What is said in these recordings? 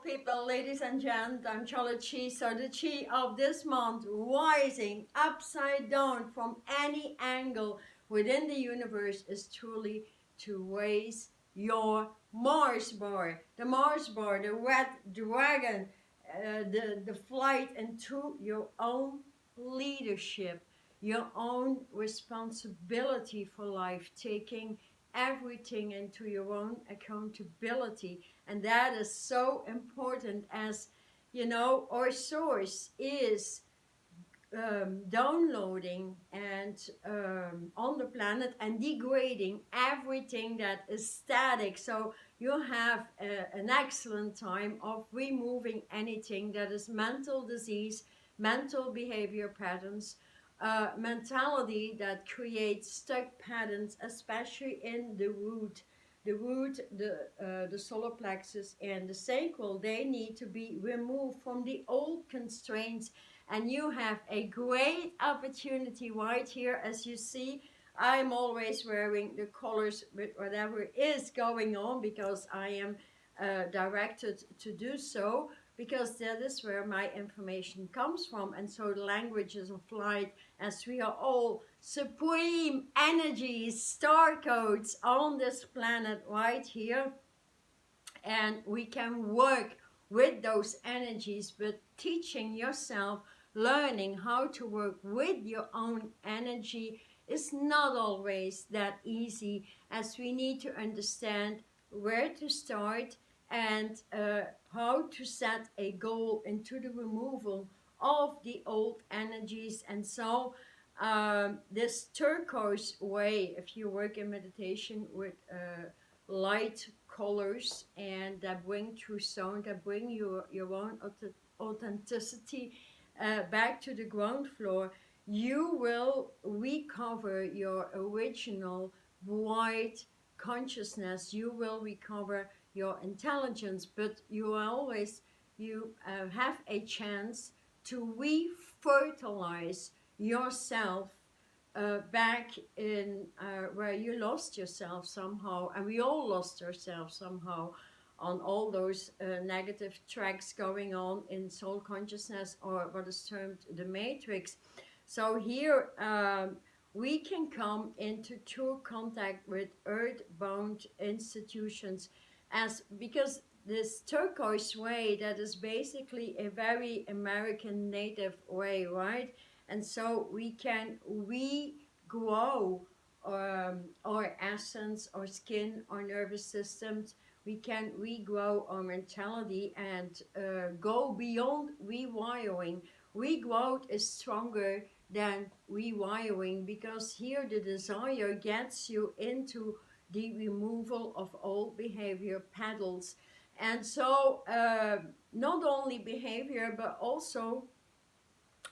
people, ladies and gents, I'm Charlotte Chi. So the Chi of this month, rising upside down from any angle within the universe, is truly to raise your Mars bar. The Mars bar, the red dragon, the flight into your own leadership, your own responsibility for life, taking everything into your own accountability. And that is so important, as you know, our source is downloading and on the planet and degrading everything that is static. So you have an excellent time of removing anything that is mental disease, mental behavior patterns, mentality that creates stuck patterns, especially in the root. The root, the solar plexus, and the sacral, they need to be removed from the old constraints. And you have a great opportunity right here. As you see, I'm always wearing the colors with whatever is going on, because I am directed to do so, because that is where my information comes from. And so the languages of light, as we are all supreme energies, star codes on this planet right here, and we can work with those energies. But teaching yourself, learning how to work with your own energy is not always that easy, as we need to understand where to start and how to set a goal into the removal of the old energies. And so this turquoise way, if you work in meditation with light colors, and that bring true sound, that bring your own authenticity back to the ground floor, you will recover your original white consciousness. You will recover your intelligence, but you have a chance to re-fertilize yourself back in where you lost yourself somehow. And we all lost ourselves somehow on all those negative tracks going on in soul consciousness, or what is termed the matrix. So here we can come into true contact with earth-bound institutions, as because this turquoise way, that is basically a very American native way, right? And so we can regrow our essence, our skin, our nervous systems. We can regrow our mentality and go beyond rewiring. Regrowth is stronger than rewiring, because here the desire gets you into the removal of old behavior patterns. And so not only behavior, but also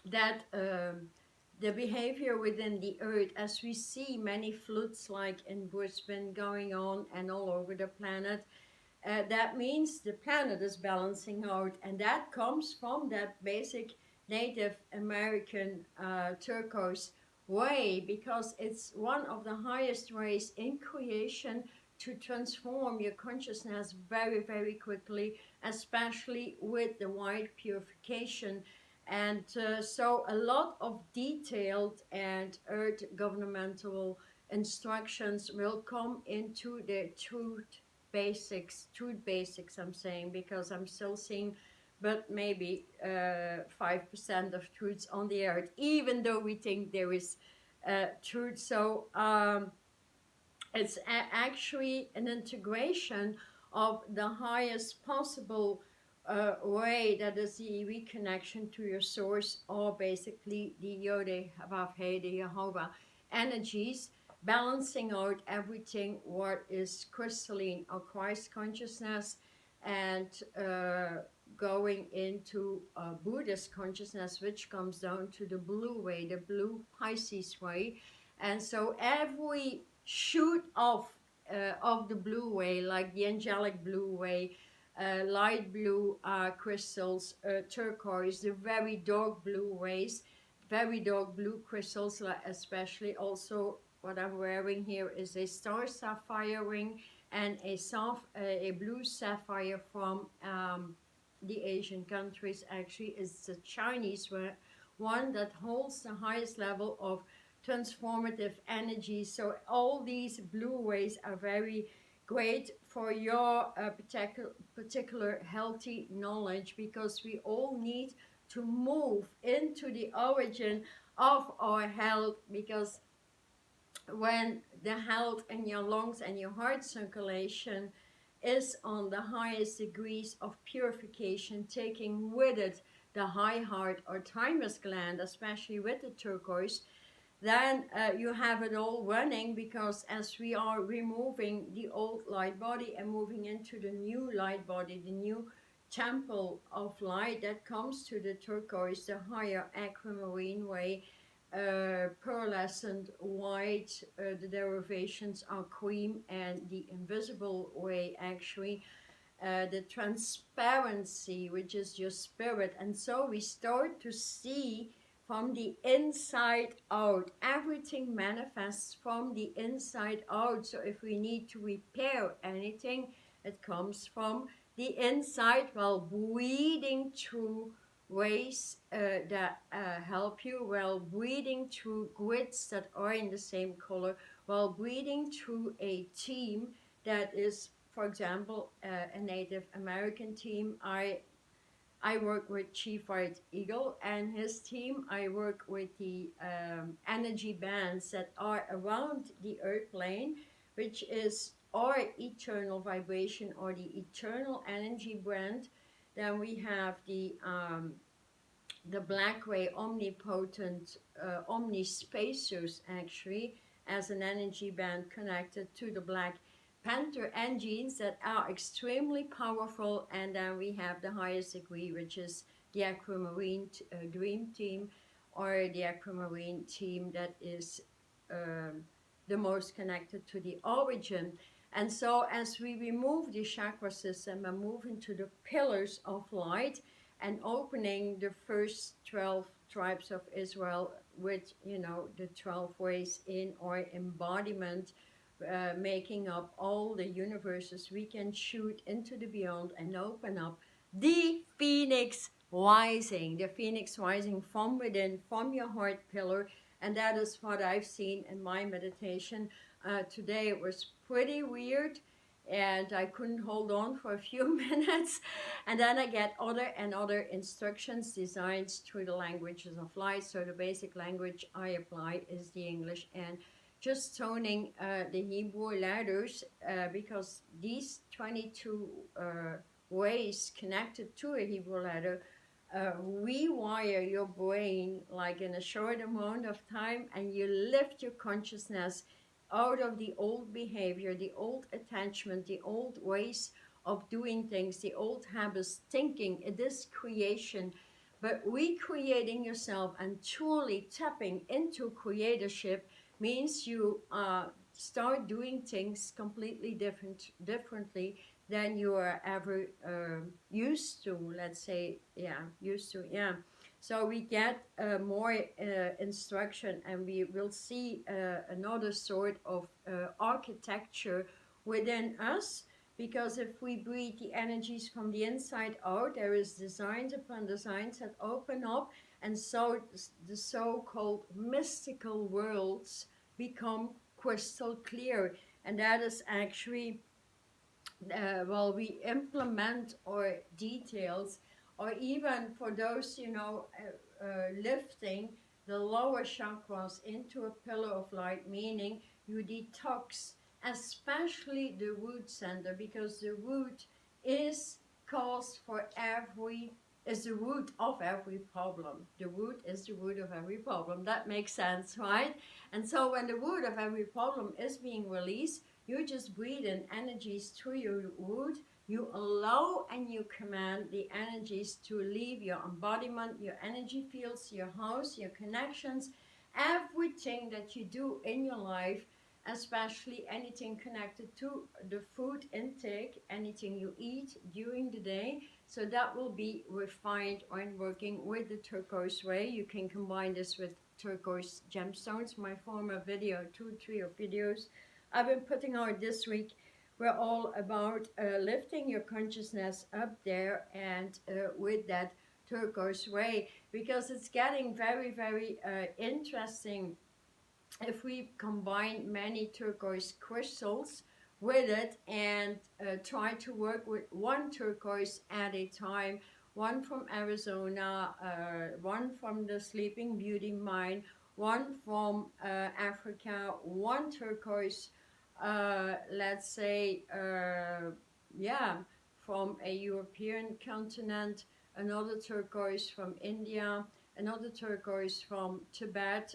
that the behavior within the earth, as we see many floods like in Brisbane going on and all over the planet. That means the planet is balancing out, and that comes from that basic Native American turquoise way, because it's one of the highest ways in creation to transform your consciousness very, very quickly, especially with the white purification. And so a lot of detailed and earth governmental instructions will come into the truth basics, I'm saying, because I'm still seeing but maybe 5% of truths on the earth, even though we think there is truth. So it's actually an integration of the highest possible way, that is the reconnection to your source, or basically the Yod Vav He, the Jehovah energies, balancing out everything what is crystalline or Christ consciousness, and going into Buddhist consciousness, which comes down to the blue way, the blue Pisces way. And so every shoot of the blue way, like the angelic blue way, light blue crystals, turquoise, the very dark blue ways, very dark blue crystals, like especially also what I'm wearing here is a star sapphire ring and a blue sapphire from the Asian countries. Actually, it's the Chinese one that holds the highest level of transformative energy. So all these blue rays are very great for your particular healthy knowledge, because we all need to move into the origin of our health, because when the health in your lungs and your heart circulation is on the highest degrees of purification, taking with it the high heart or thymus gland, especially with the turquoise, then you have it all running, because as we are removing the old light body and moving into the new light body, the new temple of light that comes to the turquoise, the higher aquamarine way, pearlescent white, the derivations are cream, and the invisible way actually, the transparency, which is your spirit. And so we start to see from the inside out. Everything manifests from the inside out. So if we need to repair anything, it comes from the inside, while breathing through ways that help you, while breathing through grids that are in the same color, while breathing through a team that is, for example, a Native American team. I work with Chief White Eagle and his team. I work with the energy bands that are around the earth plane, which is our eternal vibration or the eternal energy brand. Then we have the black ray omnipotent omnispacers, actually, as an energy band connected to the black panther engines that are extremely powerful. And then we have the highest degree, which is the aquamarine dream team, or the aquamarine team that is um, the most connected to the origin. And so as we remove the chakra system and move into the pillars of light, and opening the first 12 tribes of Israel with, you know, the 12 ways in our embodiment, making up all the universes, we can shoot into the beyond and open up the phoenix rising, from within, from your heart pillar. And that is what I've seen in my meditation. Today it was pretty weird, and I couldn't hold on for a few minutes. And then I get other and other instructions designed through the languages of light. So the basic language I apply is the English, and just toning the Hebrew letters, because these 22 ways connected to a Hebrew letter rewire your brain like in a short amount of time, and you lift your consciousness out of the old behavior, the old attachment, the old ways of doing things, the old habits, thinking. It is creation, but recreating yourself and truly tapping into creatorship means you start doing things completely differently than you are ever used to. Let's say, used to, So we get more instruction, and we will see another sort of architecture within us, because if we breathe the energies from the inside out, there is designs upon designs that open up, and so the so-called mystical worlds become crystal clear. And that is actually, while we implement our details, or even for those, lifting the lower chakras into a pillar of light, meaning you detox, especially the root center, because the root is cause for every is the root of every problem. The root is the root of every problem. That makes sense, right? And so when the root of every problem is being released, you just breathe in energies through your root. You allow and you command the energies to leave your embodiment, your energy fields, your house, your connections, everything that you do in your life, especially anything connected to the food intake, anything you eat during the day. So that will be refined when working with the turquoise ray. You can combine this with turquoise gemstones. My former video, 2-3 videos I've been putting out this week we're all about lifting your consciousness up there, and with that turquoise ray, because it's getting very, very interesting if we combine many turquoise crystals with it, and try to work with one turquoise at a time, one from Arizona, one from the Sleeping Beauty mine, one from Africa, one turquoise, let's say, yeah, from a European continent, another turquoise from India, another turquoise from Tibet.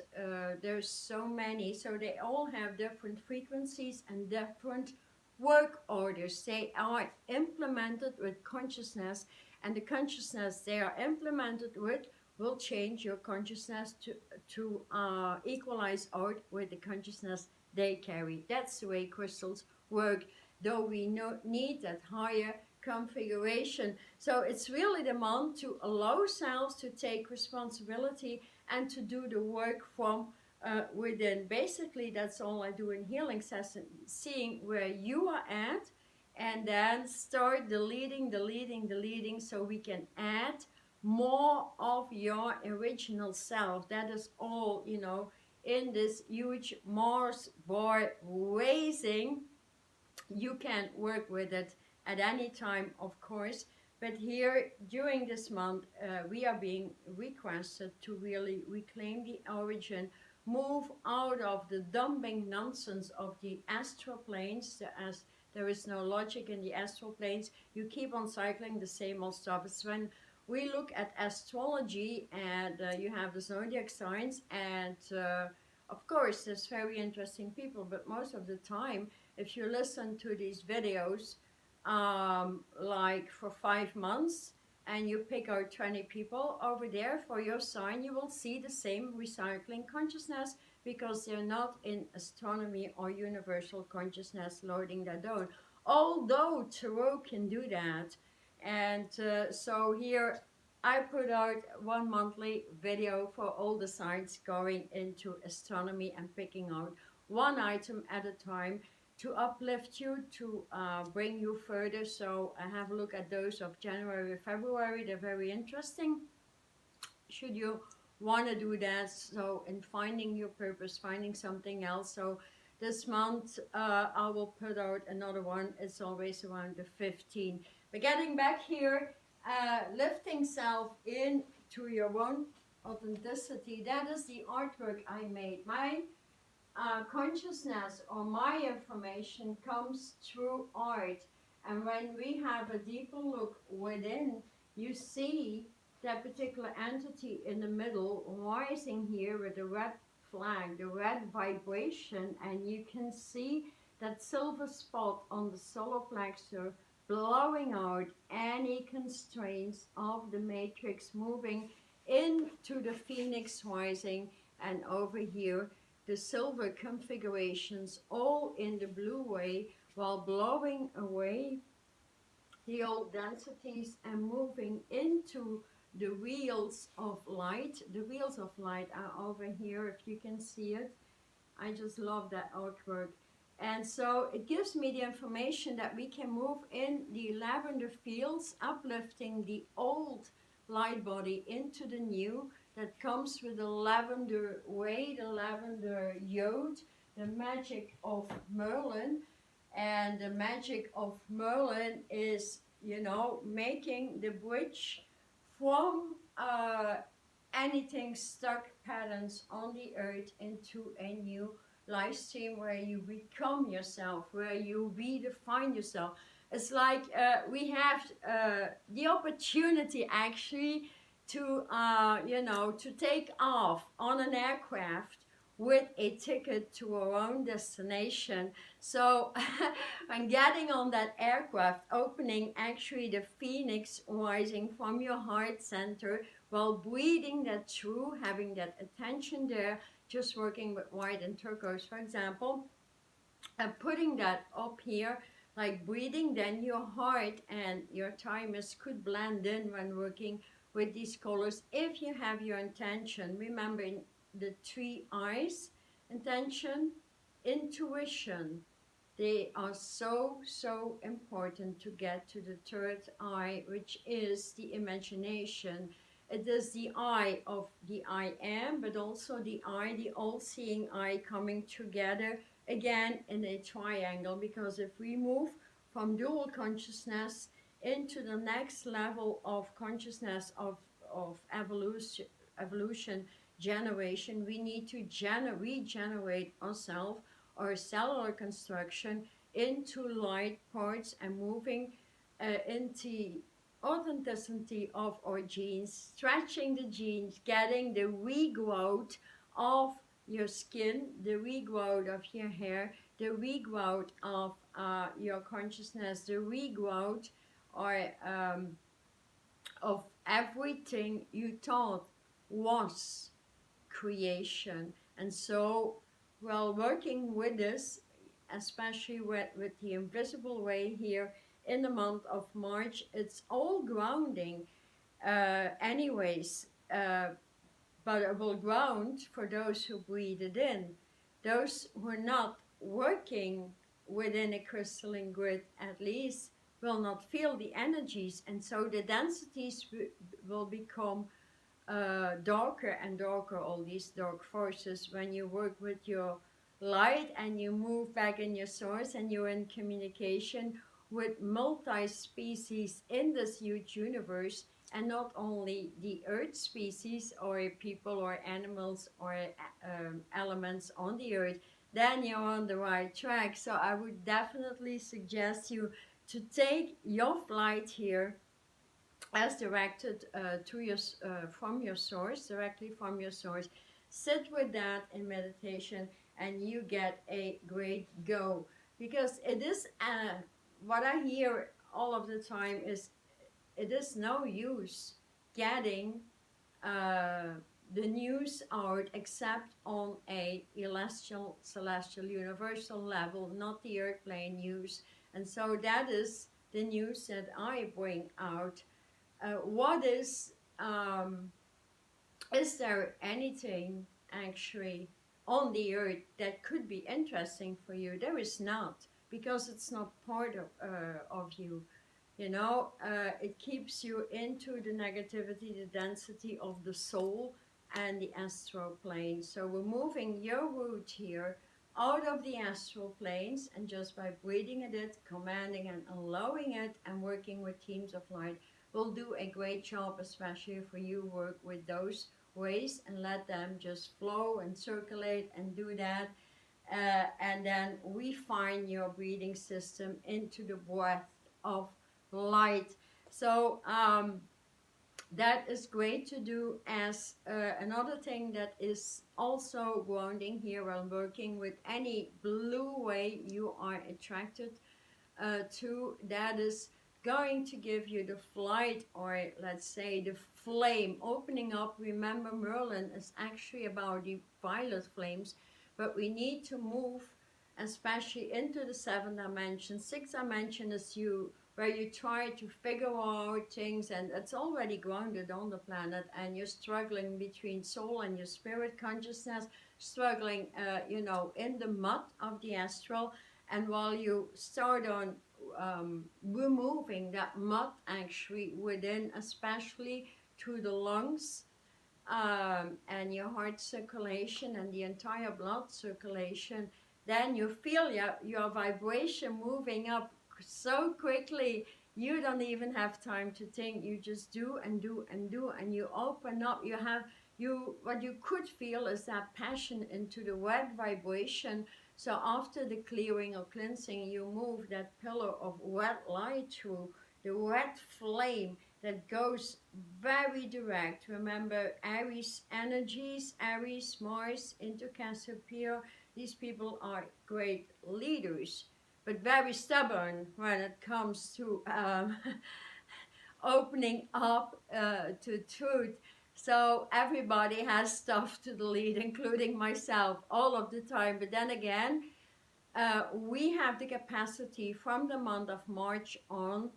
There's so many, so they all have different frequencies and different work orders. They are implemented with consciousness, and the consciousness they are implemented with will change your consciousness to equalize out with the consciousness they carry. That's the way crystals work, though we need that higher configuration. So it's really the month to allow ourselves to take responsibility and to do the work from within. Basically, that's all I do in healing session, seeing where you are at, and then start deleting, so we can add more of your original self. That is all, in this huge Mars bar raising. You can work with it at any time, of course, but here during this month we are being requested to really reclaim the origin, move out of the dumping nonsense of the astral planes, as there is no logic in the astral planes. You keep on cycling the same old stuff. It's when we look at astrology, and you have the zodiac signs, and of course there's very interesting people, but most of the time, if you listen to these videos like for 5 months, and you pick out 20 people over there for your sign, you will see the same recycling consciousness, because they're not in astronomy or universal consciousness loading that down. Although tarot can do that. And so here I put out one monthly video for all the signs going into astronomy, and picking out one item at a time to uplift you, to bring you further. So have a look at those of January, February. They're very interesting, should you want to do that. So in finding your purpose, finding something else. So this month I will put out another one. It's always around the 15th. But getting back here, lifting self into your own authenticity. That is the artwork I made. My consciousness or my information comes through art, and when we have a deeper look within, you see that particular entity in the middle rising here with the red flag, the red vibration, and you can see that silver spot on the solar plexus blowing out any constraints of the matrix, moving into the phoenix rising, and over here the silver configurations all in the blue way, while blowing away the old densities and moving into the wheels of light. The wheels of light are over here, if you can see it. I just love that artwork. And so it gives me the information that we can move in the lavender fields, uplifting the old light body into the new, that comes with the lavender way, the lavender yod, the magic of Merlin. And the magic of Merlin is, making the bridge from anything stuck patterns on the earth into a new live stream, where you become yourself, where you redefine yourself. It's like we have the opportunity actually to to take off on an aircraft with a ticket to our own destination. So when getting on that aircraft, opening actually the phoenix rising from your heart center, while breathing that through, having that attention there, just working with white and turquoise, for example, and putting that up here, like breathing, then your heart and your thymus could blend in when working with these colors. If you have your intention, remembering the three I's: intention, intuition, They are so important to get to the third eye, which is the imagination. It is the eye of the I am, but also the eye, the all-seeing eye, coming together again in a triangle. Because if we move from dual consciousness into the next level of consciousness of evolution generation, we need to regenerate ourselves, our cellular construction, into light parts, and moving into authenticity of our genes, stretching the genes, getting the regrowth of your skin, the regrowth of your hair, the regrowth of your consciousness, the regrowth or of everything you thought was creation. And so, while working with this, especially with the invisible way here in the month of March, it's all grounding anyways, but it will ground for those who breathe it in. Those who are not working within a crystalline grid, at least, will not feel the energies, and so the densities will become darker and darker, all these dark forces, when you work with your light and you move back in your source and you're in communication with multi-species in this huge universe, and not only the earth species or people or animals or elements on the earth, then you're on the right track. So I would definitely suggest you to take your flight here as directed to your from your source, directly from your source. Sit with that in meditation, and you get a great go. Because it is what I hear all of the time is, it is no use getting uh, the news out except on a celestial, universal level, not the earth plane news. And so that is the news that I bring out. What is there anything actually on the earth that could be interesting for you? There is not, because it's not part of you. You know, it keeps you into the negativity, the density of the soul and the astral plane. So we're moving your root here out of the astral planes, and just by breathing at it, commanding and allowing it, and working with teams of light, will do a great job, especially for you work with those ways and let them just flow and circulate and do that. And then refine your breathing system into the breath of light. So that is great to do. As another thing that is also grounding here while working with any blue way you are attracted to, that is going to give you the flight, or let's say the flame opening up. Remember, Merlin is actually about the violet flames, but we need to move especially into the 7th dimension. 6th dimension is you, where you try to figure out things, and it's already grounded on the planet, and you're struggling between soul and your spirit consciousness, struggling you know, in the mud of the astral. And while you start on removing that mud actually within, especially through the lungs, and your heart circulation and the entire blood circulation, then you feel your vibration moving up so quickly, you don't even have time to think. You just do and do and do, and you open up. You have, what you could feel is that passion into the wet vibration. So after the clearing or cleansing, you move that pillar of wet light through the wet flame that goes very direct. Remember, Aries energies, Aries, Mars, into Cassiopeia. These people are great leaders, but very stubborn when it comes to opening up to truth. So everybody has stuff to delete, including myself, all of the time. But then again, we have the capacity from the month of March on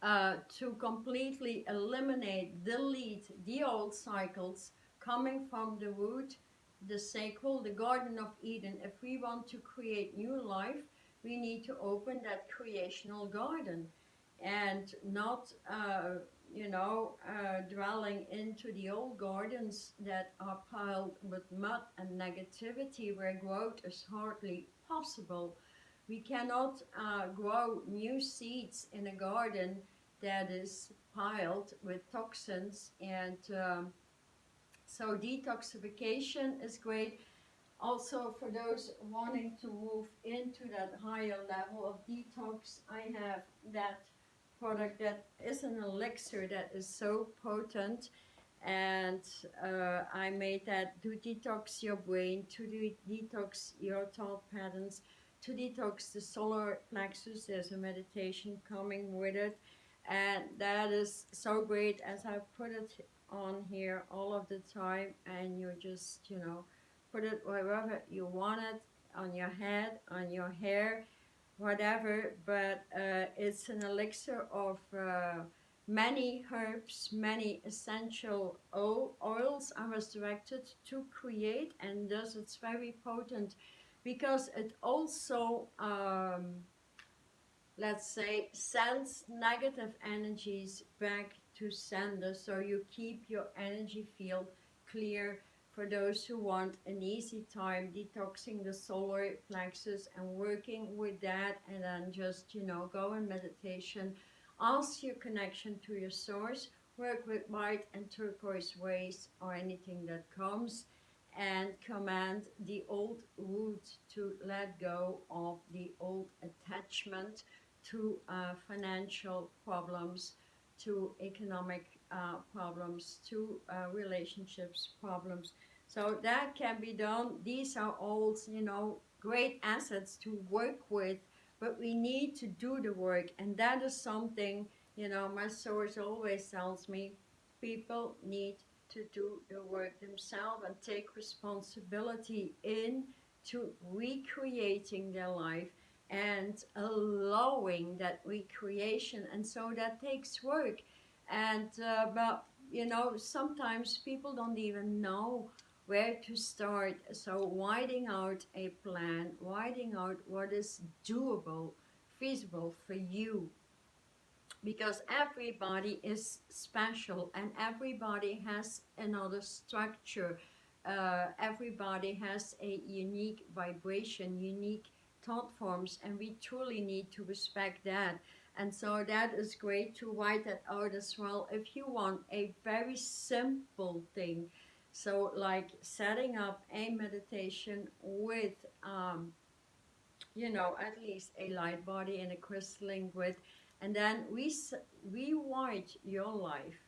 to completely eliminate, delete the old cycles coming from the root, the sacral, the Garden of Eden. If we want to create new life, we need to open that creational garden and not, dwelling into the old gardens that are piled with mud and negativity where growth is hardly possible. We cannot grow new seeds in a garden that is piled with toxins, and so detoxification is great. Also, for those wanting to move into that higher level of detox, I have that product that is an elixir that is so potent. And I made that to detox your brain, to detox your thought patterns, to detox the solar plexus. There's a meditation coming with it. And that is so great as I put it on here all of the time. And you just, put it wherever you want it, on your head, on your hair, whatever. But it's an elixir of many herbs, many essential oils I was directed to create, and thus it's very potent because it also, let's say, sends negative energies back to sender, so you keep your energy field clear. For those who want an easy time detoxing the solar plexus and working with that, and then just, go in meditation, ask your connection to your source, work with white and turquoise waves or anything that comes, and command the old root to let go of the old attachment to financial problems, to economic problems, to relationships problems. So that can be done. These are all, great assets to work with, but we need to do the work. And that is something, my source always tells me people need to do the work themselves and take responsibility into recreating their life and allowing that recreation. And so that takes work. And but sometimes people don't even know where to start. So widening out a plan, widening out what is doable, feasible for you, because everybody is special and everybody has another structure. Everybody has a unique vibration, unique thought forms, and we truly need to respect that. And so that is great to write that out as well. If you want a very simple thing, so like setting up a meditation with at least a light body and a crystalline grid. And then rewrite your life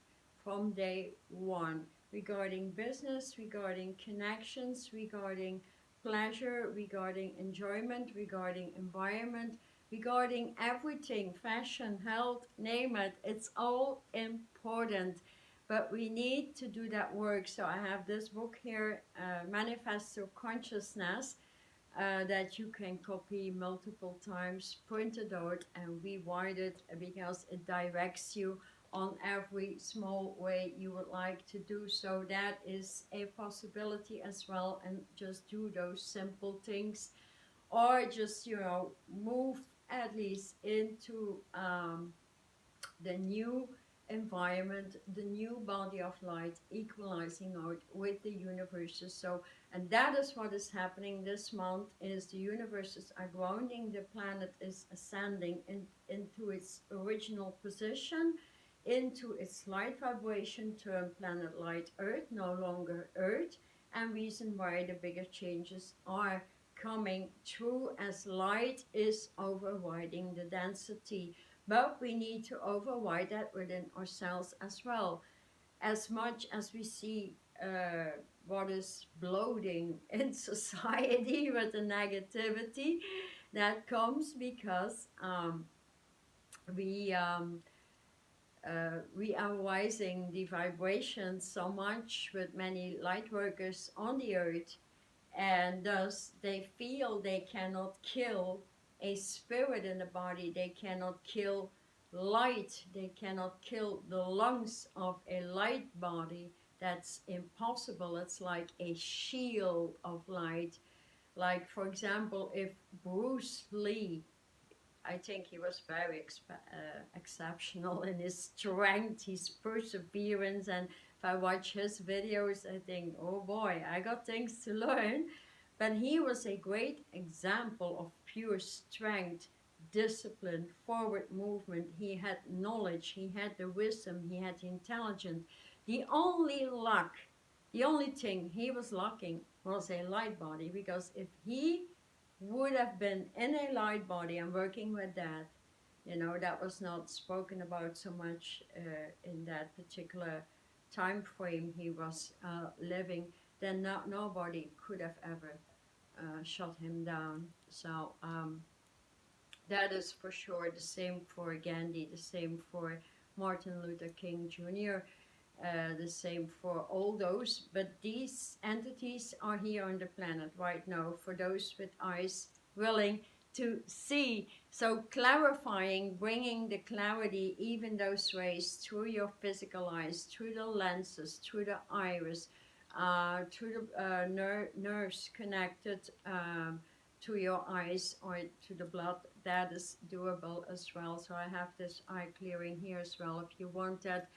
from day one regarding business, regarding connections, regarding pleasure, regarding enjoyment, regarding environment, regarding everything, fashion, health, name it. It's all important. But we need to do that work. So I have this book here, Manifesto Consciousness, that you can copy multiple times, print it out, and rewrite it, because it directs you on every small way you would like to do. So that is a possibility as well, and just do those simple things, or just move at least into the new environment, the new body of light, equalizing out with the universes. So, and that is what is happening this month, is the universes are grounding, the planet is ascending into its original position, into its light vibration, term planet light Earth, no longer Earth, and reason why the bigger changes are coming through as light is overriding the density. But we need to override that within ourselves as well. As much as we see what is bloating in society with the negativity that comes because we we are rising the vibrations so much with many light workers on the earth, and thus they feel they cannot kill a spirit in the body, they cannot kill light, they cannot kill the lungs of a light body. That's impossible. It's like a shield of light, Like, for example, if Bruce Lee, I think he was very exceptional in his strength, his perseverance, and if I watch his videos, I think, oh boy, I got things to learn. But he was a great example of pure strength, discipline, forward movement. He had knowledge, he had the wisdom, he had the intelligence. The only luck, the only thing he was lacking was a light body, because if he would have been in a light body and working with that, that was not spoken about so much in that particular time frame he was living, then nobody could have ever shut him down. So that is for sure. The same for Gandhi, the same for Martin Luther King Jr., the same for all those. But these entities are here on the planet right now for those with eyes willing to see. So clarifying, bringing the clarity, even those rays, through your physical eyes, through the lenses, through the iris, through the nerves connected to your eyes or to the blood, that is doable as well. So I have this eye clearing here as well if you want that.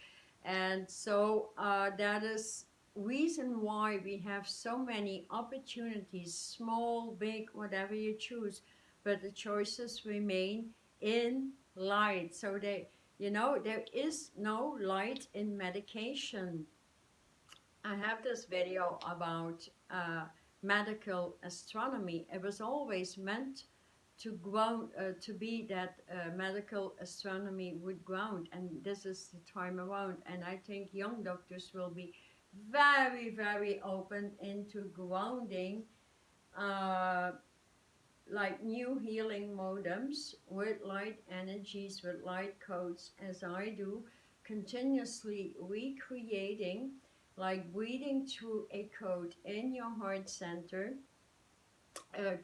And so that is reason why we have so many opportunities, small, big, whatever you choose, but the choices remain in light. So there is no light in medication. I have this video about medical astronomy. It was always meant to ground, to be that medical astronomy would ground, and this is the time around. And I think young doctors will be very, very open into grounding, uh, like new healing modems with light energies, with light codes, as I do, continuously recreating, like breathing through a code in your heart center,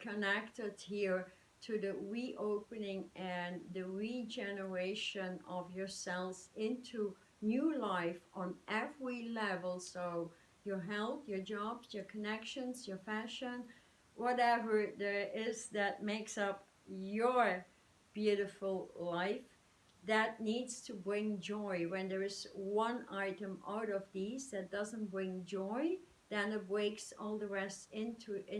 connected here to the reopening and the regeneration of your cells into new life on every level. So your health, your jobs, your connections, your fashion, whatever there is that makes up your beautiful life, that needs to bring joy. When there is one item out of these that doesn't bring joy, then it breaks all the rest in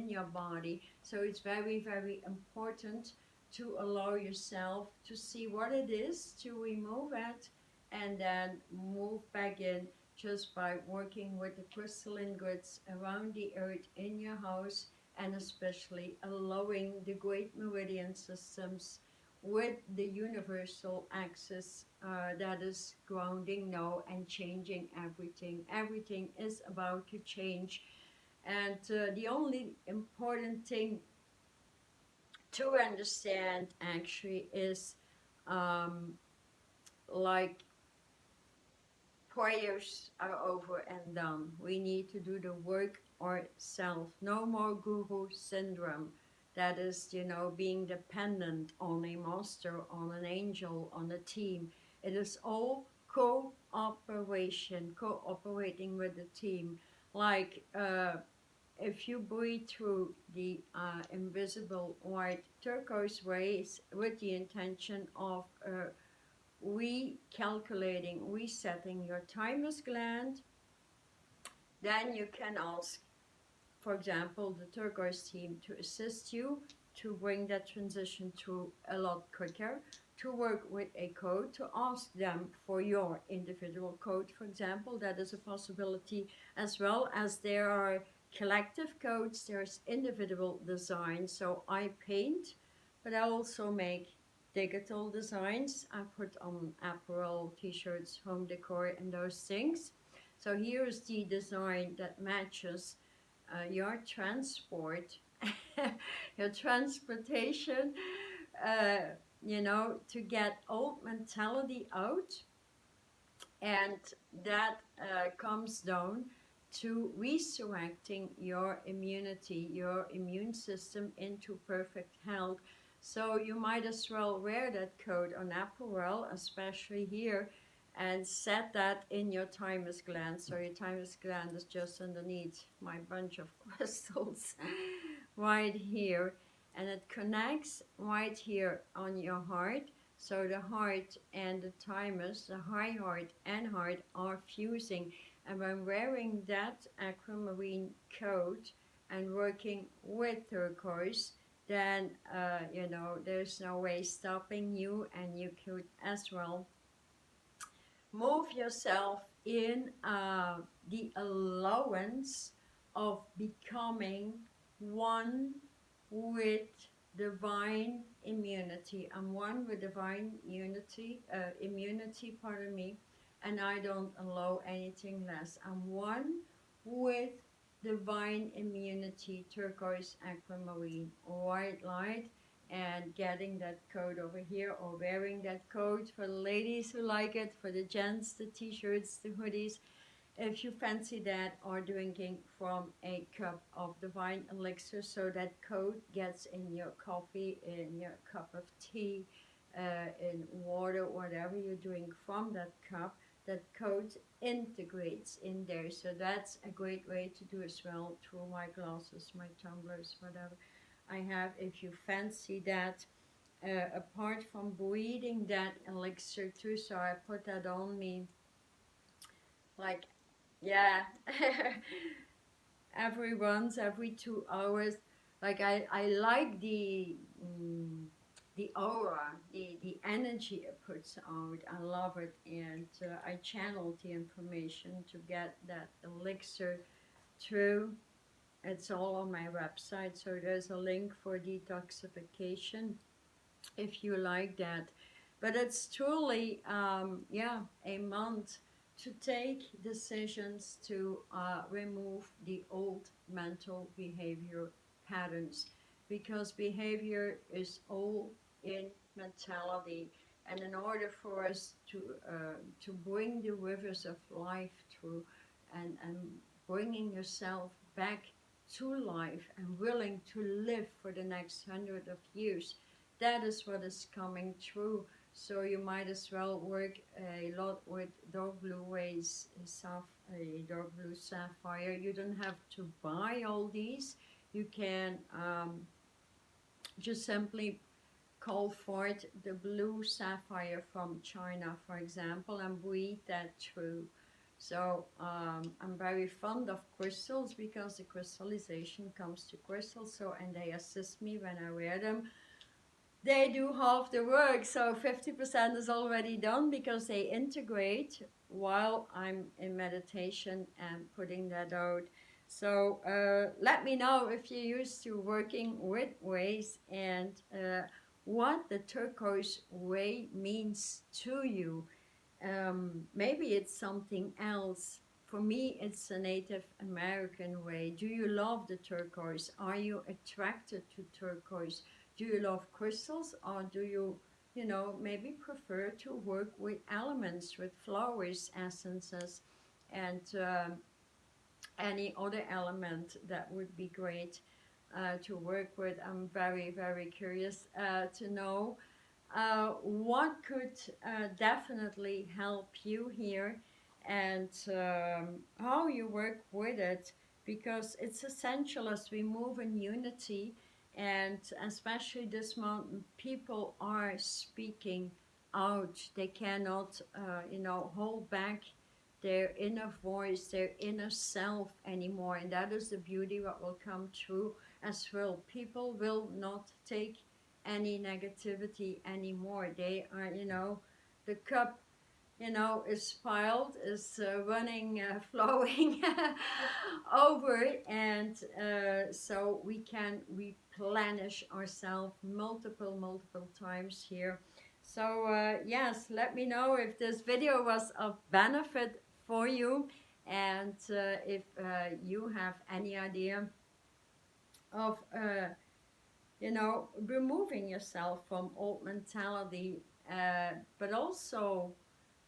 your body. So it's very, very important to allow yourself to see what it is, to remove it, and then move back in, just by working with the crystalline grids around the earth in your house, and especially allowing the great meridian systems with the universal axis that is grounding now and changing everything. Everything is about to change. And the only important thing to understand actually is, um, like, prayers are over and done. We need to do the work ourselves. No more guru syndrome. That is, being dependent on a master, on an angel, on a team. It is all cooperation, cooperating with the team. Like, if you breathe through the invisible white turquoise rays with the intention of recalculating, resetting your thymus gland, then you can ask, for example, the turquoise team to assist you to bring that transition through a lot quicker, to work with a code, to ask them for your individual code, for example. That is a possibility, as well as there are collective codes, there's individual designs. So I paint, but I also make digital designs. I put on apparel, t-shirts, home decor, and those things. So here's the design that matches your transport, your transportation, uh, to get old mentality out. And that comes down to resurrecting your immunity, your immune system into perfect health. So you might as well wear that code on apparel, especially here, and set that in your thymus gland. So your thymus gland is just underneath my bunch of crystals right here, and it connects right here on your heart. So the heart and the thymus, the high heart and heart are fusing. And when wearing that aquamarine coat and working with turquoise, then there's no way stopping you, and you could as well move yourself in the allowance of becoming one with divine immunity. I'm one with divine immunity, pardon me, and I don't allow anything less. I'm one with divine immunity, turquoise, aquamarine, white light, and getting that coat over here, or wearing that coat for the ladies who like it, for the gents, the t-shirts, the hoodies, if you fancy that, or drinking from a cup of divine elixir, so that coat gets in your coffee, in your cup of tea, in water, whatever you drink from that cup, that coat integrates in there. So that's a great way to do as well, through my glasses, my tumblers, whatever I have, if you fancy that. Apart from breathing that elixir too, so I put that on me, like, yeah, every 2 hours. Like, I like the aura, the energy it puts out. I love it, and I channeled the information to get that elixir through. It's all on my website, so there's a link for detoxification if you like that. But it's truly, yeah, a month to take decisions to remove the old mental behavior patterns, because behavior is all in mentality. And in order for us to bring the rivers of life through, and bringing yourself back to life and willing to live for the next 100 of years, that is what is coming true. So you might as well work a lot with dark blue rays, a dark blue sapphire. You don't have to buy all these. You can just simply call forth the blue sapphire from China, for example, and breathe that through. So I'm very fond of crystals, because the crystallization comes to crystals, so, and they assist me when I wear them. They do half the work, so 50% is already done, because they integrate while I'm in meditation and putting that out. So let me know if you're used to working with rays, and what the turquoise ray means to you. Maybe it's something else. For me, it's a Native American way. Do you love the turquoise? Are you attracted to turquoise? Do you love crystals, or do you, maybe prefer to work with elements, with flowers, essences, and any other element that would be great to work with? I'm very, very curious to know what could definitely help you here, and how you work with it, because it's essential as we move in unity. And especially this month, people are speaking out. They cannot hold back their inner voice, their inner self anymore, and that is the beauty what will come true as well. People will not take any negativity anymore. They are, the cup, is piled, is running, flowing over, and so we can replenish ourselves multiple times here. So yes, let me know if this video was of benefit for you, and if you have any idea of removing yourself from old mentality, but also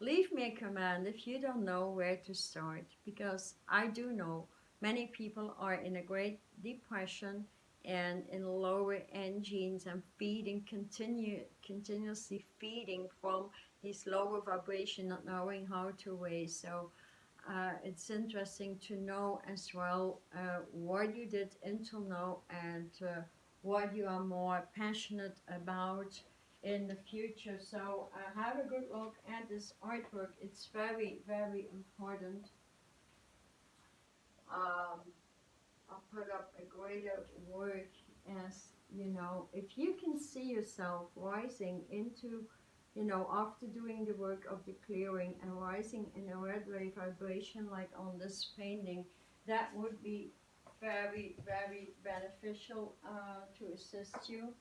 leave me a comment if you don't know where to start, because I do know many people are in a great depression and in lower engines, and continuously feeding from this lower vibration, not knowing how to raise. So it's interesting to know as well what you did until now and what you are more passionate about in the future. So have a good look at this artwork. It's very, very important. Um, I'll put up a greater work as, you know, if you can see yourself rising into, you know, after doing the work of the clearing and rising in a red ray vibration like on this painting, that would be very, very beneficial to assist you.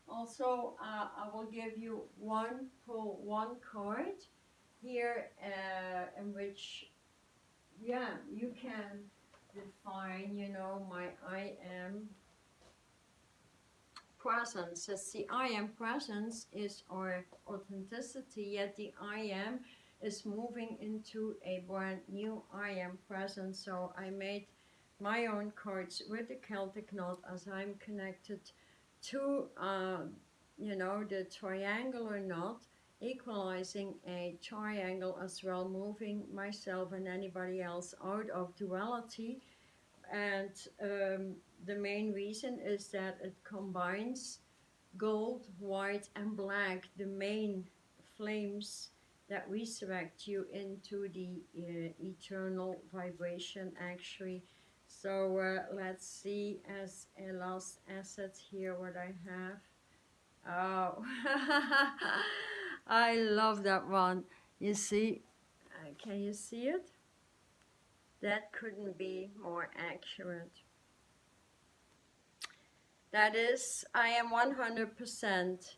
Also, I will give you one card here in which, yeah, you can define, you know, my I am presence. As the I am presence is our authenticity, yet the I am is moving into a brand new I am presence. So I made my own cards with the Celtic knot as I'm connected to, you know, the triangular knot, equalizing a triangle as well, moving myself and anybody else out of duality. And the main reason is that it combines gold, white, and black, the main flames that resurrect you into the eternal vibration, actually. So let's see as a last asset here what I have. Oh, I love that one. You see, can you see it? That couldn't be more accurate. That is, I am 100%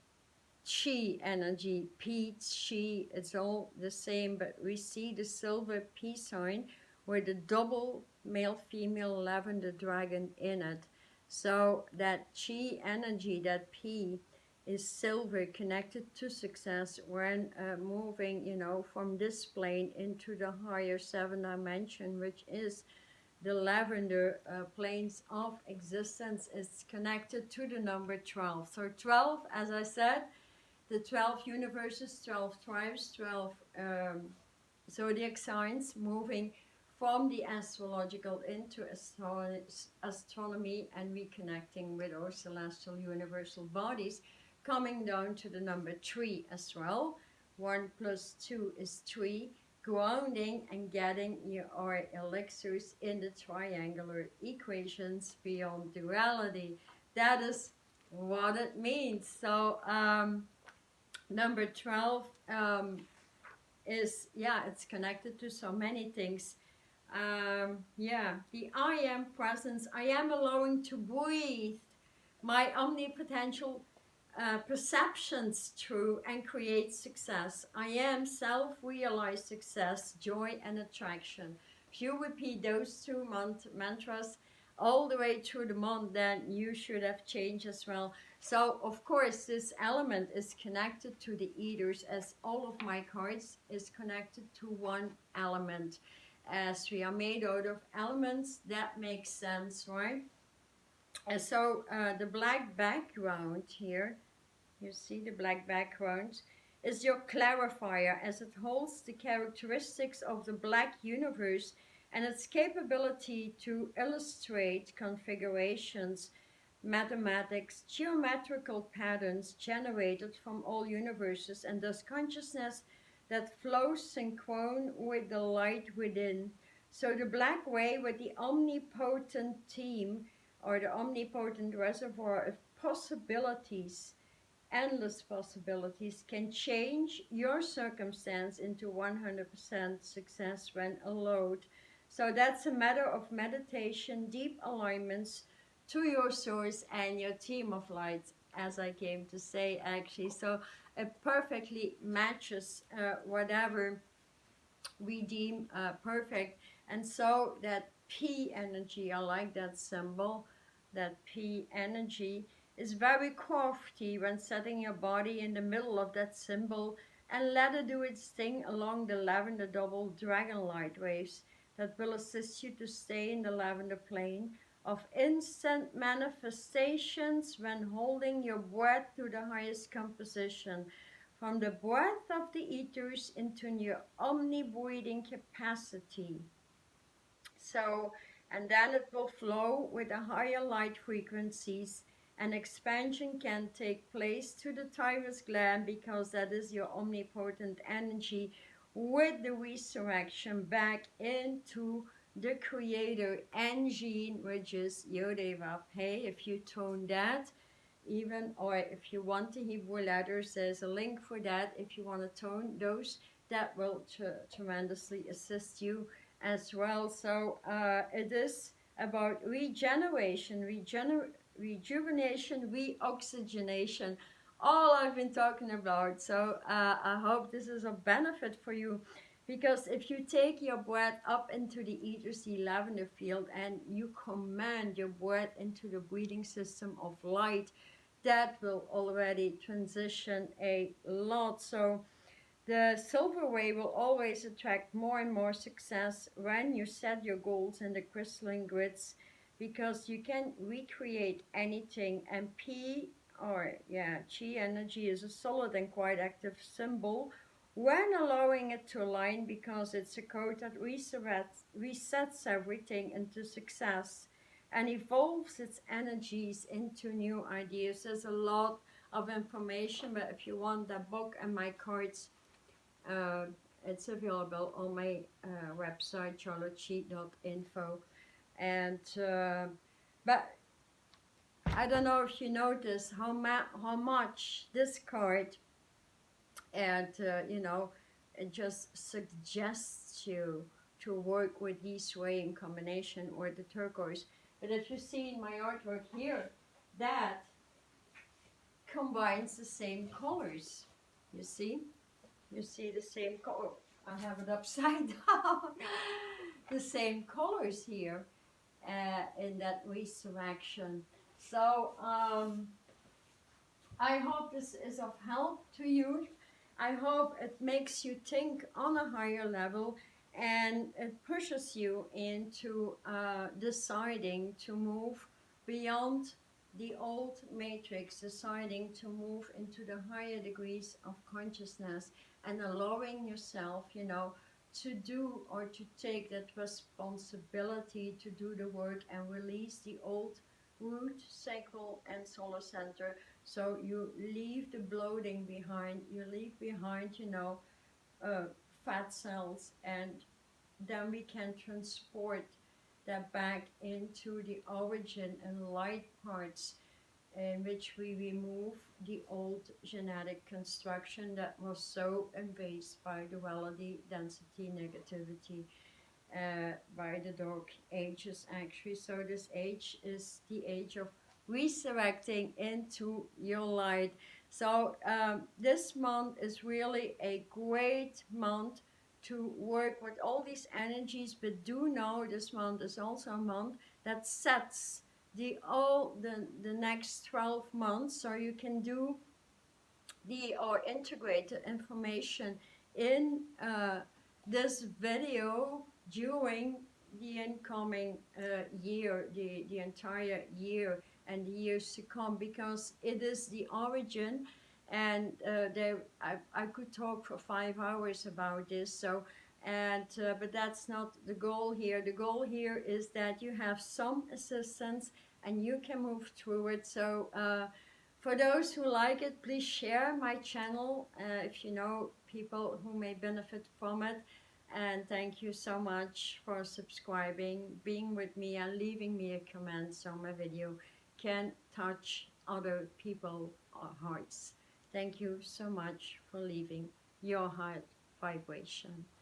chi energy, Pete, she, it's all the same, but we see the silver peace sign with the double male female lavender dragon in it. So that chi energy, that P, is silver connected to success when moving, you know, from this plane into the higher seven dimension, which is the lavender planes of existence. Is connected to the number 12. So 12, as I said, the 12 universes, 12 tribes, 12 zodiac signs, moving from the astrological into astronomy and reconnecting with our celestial universal bodies, coming down to the number 3 as well. 1 plus 2 is 3, grounding and getting your elixirs in the triangular equations beyond duality. That is what it means. So number 12 is, yeah, it's connected to so many things. Yeah, the I am presence. I am allowing to breathe my omnipotential perceptions through and create success. I am self-realized success, joy, and attraction. If you repeat those two mantras all the way through the month, then you should have changed as well. So, of course, this element is connected to the ethers, as all of my cards is connected to one element. As we are made out of elements, that makes sense, right? And so the black background here, you see the black background, is your clarifier, as it holds the characteristics of the black universe and its capability to illustrate configurations, mathematics, geometrical patterns generated from all universes, and thus consciousness that flows synchrone with the light within. So the black way with the omnipotent theme, or the omnipotent reservoir of possibilities, endless possibilities, can change your circumstance into 100% success when allowed. So that's a matter of meditation, deep alignments to your source and your team of light, as I came to say, actually. So it perfectly matches whatever we deem perfect. And so that P energy, I like that symbol, that P energy is very crafty when setting your body in the middle of that symbol and let it do its thing along the lavender double dragon light waves that will assist you to stay in the lavender plane of instant manifestations when holding your breath to the highest composition. from the breath of the ethers into your omni-breathing capacity. So, and then it will flow with the higher light frequencies, and expansion can take place to the thymus gland because that is your omnipotent energy with the resurrection back into the creator engine, which is Yodevav. Hey, if you tone that, even, or if you want the Hebrew letters, there's a link for that. If you want to tone those, that will tremendously assist you as well. So it is about regeneration, rejuvenation, reoxygenation, all I've been talking about. So I hope this is a benefit for you, because if you take your breath up into the ether sea lavender field and you command your breath into the breathing system of light, that will already transition a lot. So the silver way will always attract more and more success when you set your goals in the crystalline grids, because you can recreate anything. And P, or yeah, Chi energy is a solid and quite active symbol when allowing it to align, because it's a code that resets everything into success and evolves its energies into new ideas. There's a lot of information, but if you want that book and my cards, uh, it's available on my website, charlottesheet.info. And but I don't know if you notice how much this card, and it just suggests you to work with these way in combination or the turquoise. But if you see in my artwork here, that combines the same colors. You see? You see the same color. I have it upside down. The same colors here in that resurrection. So I hope this is of help to you. I hope it makes you think on a higher level, and it pushes you into deciding to move beyond the old matrix, deciding to move into the higher degrees of consciousness, and allowing yourself, to do or to take that responsibility to do the work and release the old root, sacral, and solar center. So you leave the bloating behind, you leave behind, uh, fat cells, and then we can transport that back into the origin and light parts, in which we remove the old genetic construction that was so invaded by duality, density, negativity, by the dark ages actually. So this age is the age of resurrecting into your light. So this month is really a great month to work with all these energies, but do know this month is also a month that sets the next 12 months, so you can do the or integrate the information in this video during the incoming year, the entire year and the years to come, because it is the origin. And I could talk for 5 hours about this. So, and but that's not the goal here. The goal here is that you have some assistance and you can move through it. So for those who like it, please share my channel if you know people who may benefit from it. And thank you so much for subscribing, being with me, and leaving me a comment so my video can touch other people's hearts. Thank you so much for leaving your heart vibration.